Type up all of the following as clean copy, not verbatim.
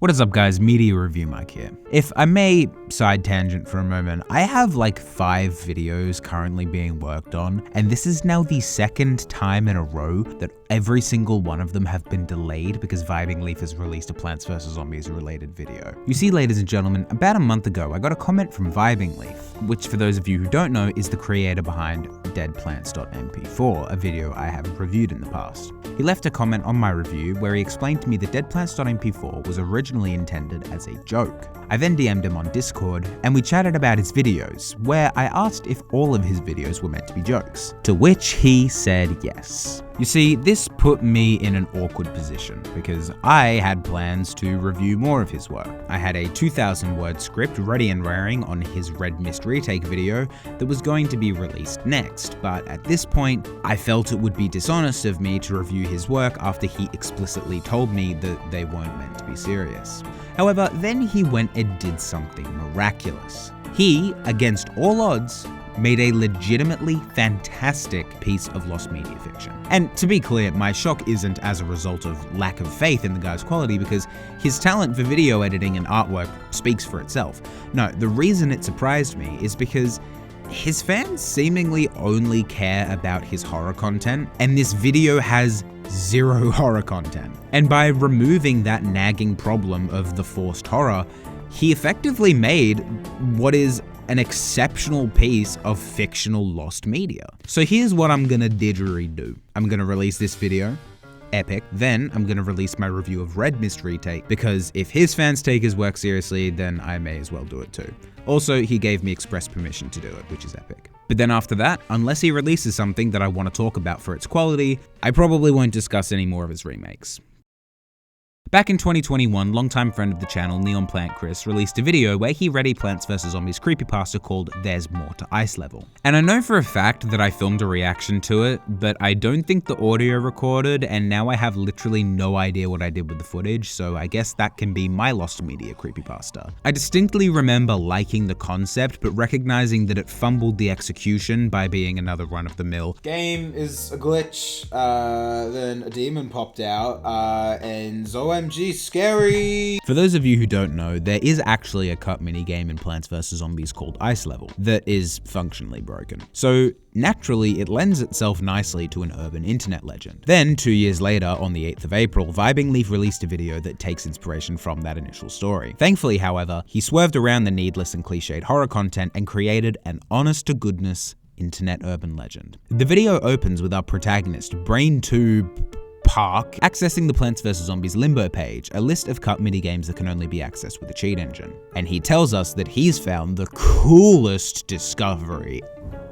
What is up guys, Media Review Mike here. If I may side tangent for a moment, I have like 5 videos currently being worked on, and this is now the second time in a row that every single one of them have been delayed because Vibing Leaf has released a Plants vs Zombies related video. You see, ladies and gentlemen, about a month ago I got a comment from Vibing Leaf, which for those of you who don't know is the creator behind deadplants.mp4, a video I have reviewed in the past. He left a comment on my review where he explained to me that deadplants.mp4 was originally intended as a joke. I then DM'd him on Discord and we chatted about his videos, where I asked if all of his videos were meant to be jokes, to which he said yes. You see, this put me in an awkward position because I had plans to review more of his work. I had a 2,000 word script ready and raring on his Red Mist retake video that was going to be released next, but at this point, I felt it would be dishonest of me to review his work after he explicitly told me that they weren't meant to be serious. However, then he went and did something miraculous. He, against all odds, made a legitimately fantastic piece of lost media fiction. And to be clear, my shock isn't as a result of lack of faith in the guy's quality, because his talent for video editing and artwork speaks for itself. No, the reason it surprised me is because his fans seemingly only care about his horror content, and this video has zero horror content. And by removing that nagging problem of the forced horror, he effectively made what is an exceptional piece of fictional lost media. So here's what I'm gonna didgeridoo. I'm gonna release this video, epic. Then I'm gonna release my review of Red Mist retake, because if his fans take his work seriously, then I may as well do it too. Also, he gave me express permission to do it, which is epic. But then after that, unless he releases something that I want to talk about for its quality, I probably won't discuss any more of his remakes. Back in 2021, longtime friend of the channel, Neon Plant Chris, released a video where he read a Plants vs Zombies creepypasta called There's More to Ice Level. And I know for a fact that I filmed a reaction to it, but I don't think the audio recorded, and now I have literally no idea what I did with the footage, so I guess that can be my lost media creepypasta. I distinctly remember liking the concept, but recognizing that it fumbled the execution by being another run-of-the-mill game is a glitch, then a demon popped out, and OMG, scary! For those of you who don't know, there is actually a cut minigame in Plants vs Zombies called Ice Level that is functionally broken. So naturally, it lends itself nicely to an urban internet legend. Then, 2 years later, on the 8th of April, Vibing Leaf released a video that takes inspiration from that initial story. Thankfully, however, he swerved around the needless and cliched horror content and created an honest-to-goodness internet urban legend. The video opens with our protagonist, BrainTube Park, accessing the Plants vs Zombies Limbo page, a list of cut minigames that can only be accessed with a cheat engine. And he tells us that he's found the coolest discovery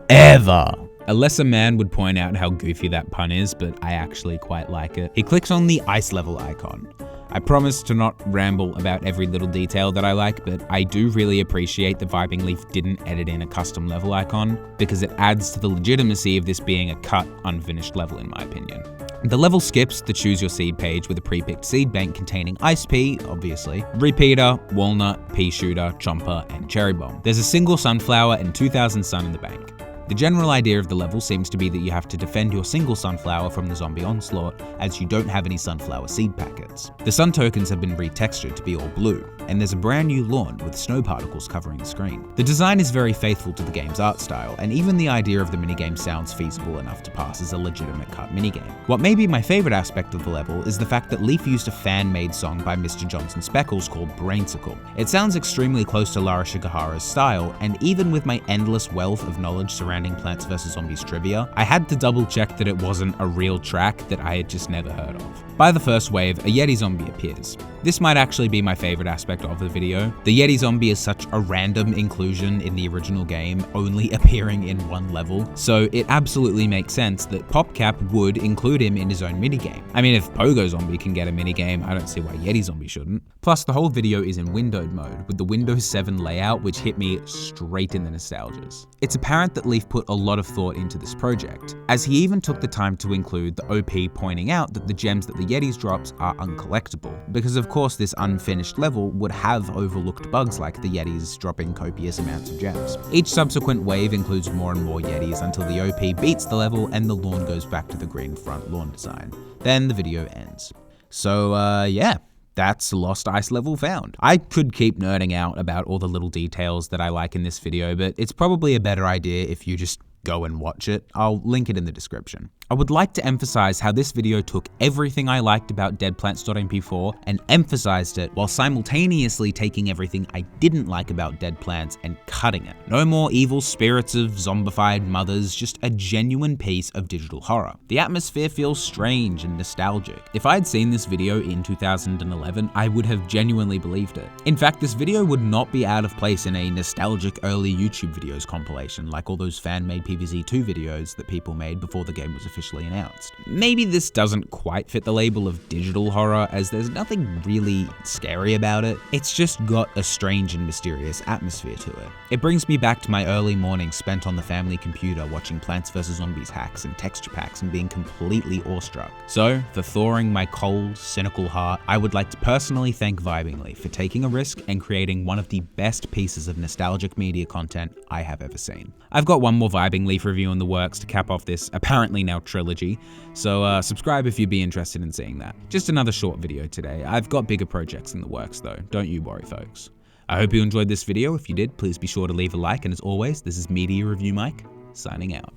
ever. A lesser man would point out how goofy that pun is, but I actually quite like it. He clicks on the ice level icon. I promise to not ramble about every little detail that I like, but I do really appreciate that Vibing Leaf didn't edit in a custom level icon, because it adds to the legitimacy of this being a cut, unfinished level in my opinion. The level skips the choose your seed page with a pre-picked seed bank containing Ice Pea, obviously, Repeater, Walnut, Pea Shooter, Chomper, and Cherry Bomb. There's a single sunflower and 2,000 sun in the bank. The general idea of the level seems to be that you have to defend your single sunflower from the zombie onslaught, as you don't have any sunflower seed packets. The sun tokens have been retextured to be all blue, and there's a brand new lawn with snow particles covering the screen. The design is very faithful to the game's art style, and even the idea of the minigame sounds feasible enough to pass as a legitimate cut minigame. What may be my favorite aspect of the level is the fact that Leaf used a fan-made song by Mr. Johnson Speckles called Brainsicle. It sounds extremely close to Lara Shigehara's style, and even with my endless wealth of knowledge surrounding Plants vs Zombies trivia, I had to double check that it wasn't a real track that I had just never heard of. By the first wave, a Yeti zombie appears. This might actually be my favorite aspect of the video. The Yeti zombie is such a random inclusion in the original game, only appearing in one level, so it absolutely makes sense that PopCap would include him in his own minigame. I mean, if Pogo Zombie can get a minigame, I don't see why Yeti Zombie shouldn't. Plus, the whole video is in windowed mode, with the Windows 7 layout, which hit me straight in the nostalgias. It's apparent that Leaf put a lot of thought into this project, as he even took the time to include the OP pointing out that the gems that the Yetis drops are uncollectible, because of course this unfinished level would have overlooked bugs like the Yetis dropping copious amounts of gems. Each subsequent wave includes more and more Yetis until the OP beats the level and the lawn goes back to the green front lawn design. Then the video ends. So yeah, that's lost ice level found. I could keep nerding out about all the little details that I like in this video, but it's probably a better idea if you just go and watch it. I'll link it in the description. I would like to emphasize how this video took everything I liked about deadplants.mp4 and emphasized it while simultaneously taking everything I didn't like about Dead Plants and cutting it. No more evil spirits of zombified mothers, just a genuine piece of digital horror. The atmosphere feels strange and nostalgic. If I'd seen this video in 2011, I would have genuinely believed it. In fact, this video would not be out of place in a nostalgic early YouTube videos compilation like all those fan-made PvZ2 videos that people made before the game was officially announced. Maybe this doesn't quite fit the label of digital horror, as there's nothing really scary about it. It's just got a strange and mysterious atmosphere to it. It brings me back to my early mornings spent on the family computer watching Plants vs. Zombies hacks and texture packs and being completely awestruck. So, for thawing my cold, cynical heart, I would like to personally thank Vibingly for taking a risk and creating one of the best pieces of nostalgic media content I have ever seen. I've got one more Vibing Leaf review in the works to cap off this apparently now trilogy, so subscribe if you'd be interested in seeing that. Just another short video today. I've got bigger projects in the works though, don't you worry folks. I hope you enjoyed this video. If you did, please be sure to leave a like, and as always, this is Media Review Mike, signing out.